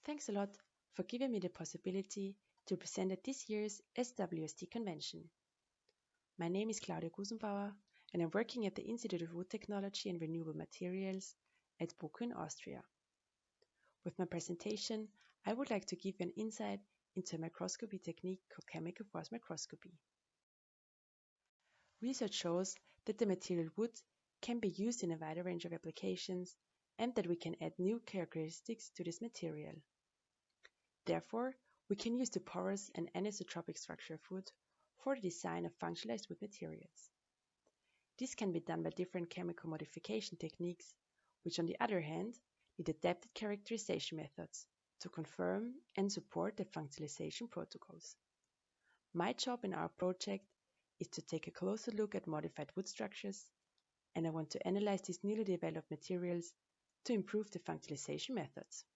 Thanks a lot for giving me the possibility to present at this year's SWST convention. My name is Claudia Gusenbauer and I'm working at the Institute of Wood Technology and Renewable Materials at Boku in Austria. With my presentation, I would like to give you an insight into a microscopy technique called chemical force microscopy. Research shows that the material wood can be used in a wider range of applications and that we can add new characteristics to this material. Therefore, we can use the porous and anisotropic structure of wood for the design of functionalized wood materials. This can be done by different chemical modification techniques, which on the other hand need adapted characterization methods to confirm and support the functionalization protocols. My job in our project is to take a closer look at modified wood structures, and I want to analyze these newly developed materials to improve the functionalization methods.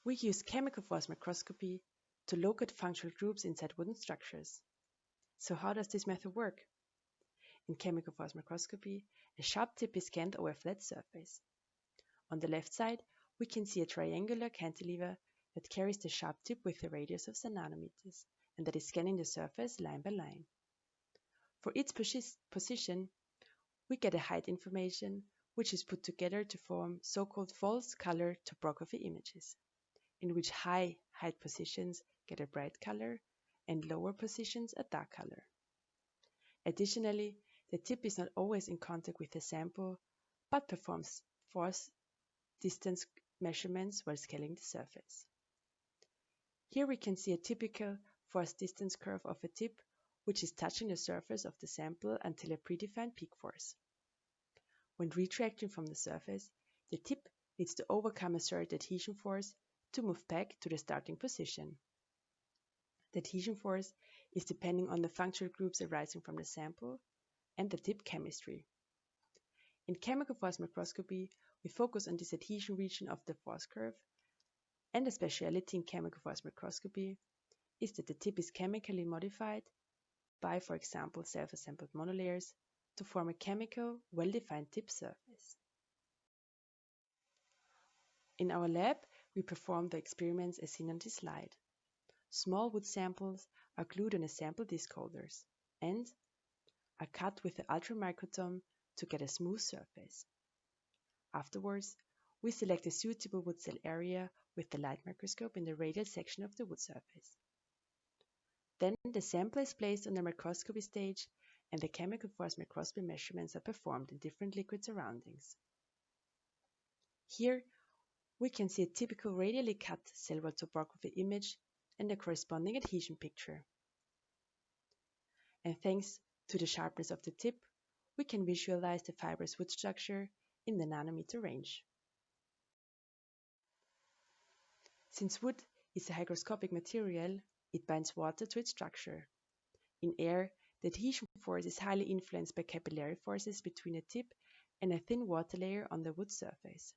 We use chemical force microscopy to locate functional groups inside wooden structures. So how does this method work? In chemical force microscopy, a sharp tip is scanned over a flat surface. On the left side, we can see a triangular cantilever that carries the sharp tip with a radius of some nanometers and that is scanning the surface line by line. For its position, we get a height information which is put together to form so-called false color topography images, in which high height positions get a bright color and lower positions a dark color. Additionally, the tip is not always in contact with the sample, but performs force distance measurements while scaling the surface. Here we can see a typical force distance curve of a tip which is touching the surface of the sample until a predefined peak force. When retracting from the surface, the tip needs to overcome a certain adhesion force to move back to the starting position. The adhesion force is depending on the functional groups arising from the sample and the tip chemistry. In chemical force microscopy, we focus on this adhesion region of the force curve, and a speciality in chemical force microscopy is that the tip is chemically modified by, for example, self-assembled monolayers to form a chemical, well-defined tip surface. In our lab, we perform the experiments as seen on this slide. Small wood samples are glued on a sample disc holders and are cut with the ultramicrotome to get a smooth surface. Afterwards, we select a suitable wood cell area with the light microscope in the radial section of the wood surface. Then the sample is placed on the microscopy stage and the chemical force microscopy measurements are performed in different liquid surroundings. Here, we can see a typical radially cut cell wall topography image and the corresponding adhesion picture. And thanks to the sharpness of the tip, we can visualize the fibrous wood structure in the nanometer range. Since wood is a hygroscopic material, it binds water to its structure. In air, the adhesion force is highly influenced by capillary forces between a tip and a thin water layer on the wood surface.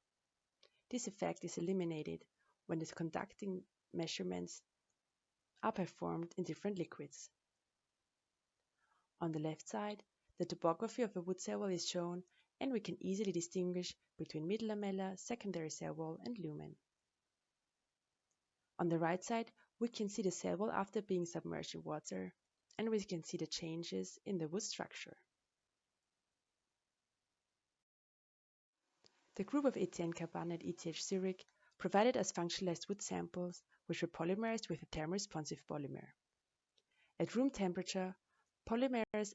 This effect is eliminated when the conducting measurements are performed in different liquids. On the left side, the topography of a wood cell wall is shown, and we can easily distinguish between mid-lamellar, secondary cell wall, and lumen. On the right side, we can see the cell wall after being submerged in water, and we can see the changes in the wood structure. The group of Etienne Caban at ETH Zurich provided us functionalized wood samples which were polymerized with a thermoresponsive polymer. At room temperature, polymers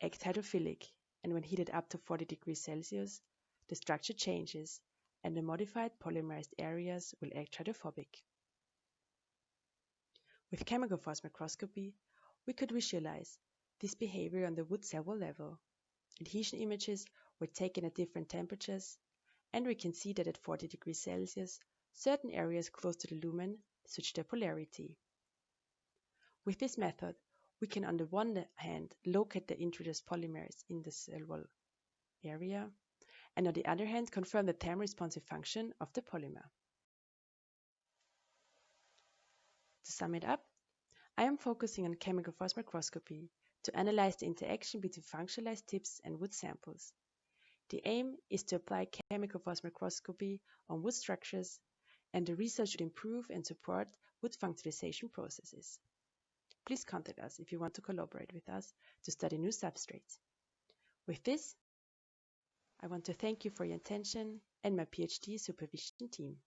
act hydrophilic, and when heated up to 40 degrees Celsius, the structure changes and the modified polymerized areas will act hydrophobic. With chemical force microscopy, we could visualize this behavior on the wood cell wall level. Adhesion images were taken at different temperatures, and we can see that at 40 degrees Celsius, certain areas close to the lumen switch their polarity. With this method, we can on the one hand locate the introduced polymers in the cell wall area, and on the other hand confirm the thermoresponsive function of the polymer. To sum it up, I am focusing on chemical force microscopy to analyze the interaction between functionalized tips and wood samples. The aim is to apply chemical force microscopy on wood structures, and the research should improve and support wood functionalization processes. Please contact us if you want to collaborate with us to study new substrates. With this, I want to thank you for your attention and my PhD supervision team.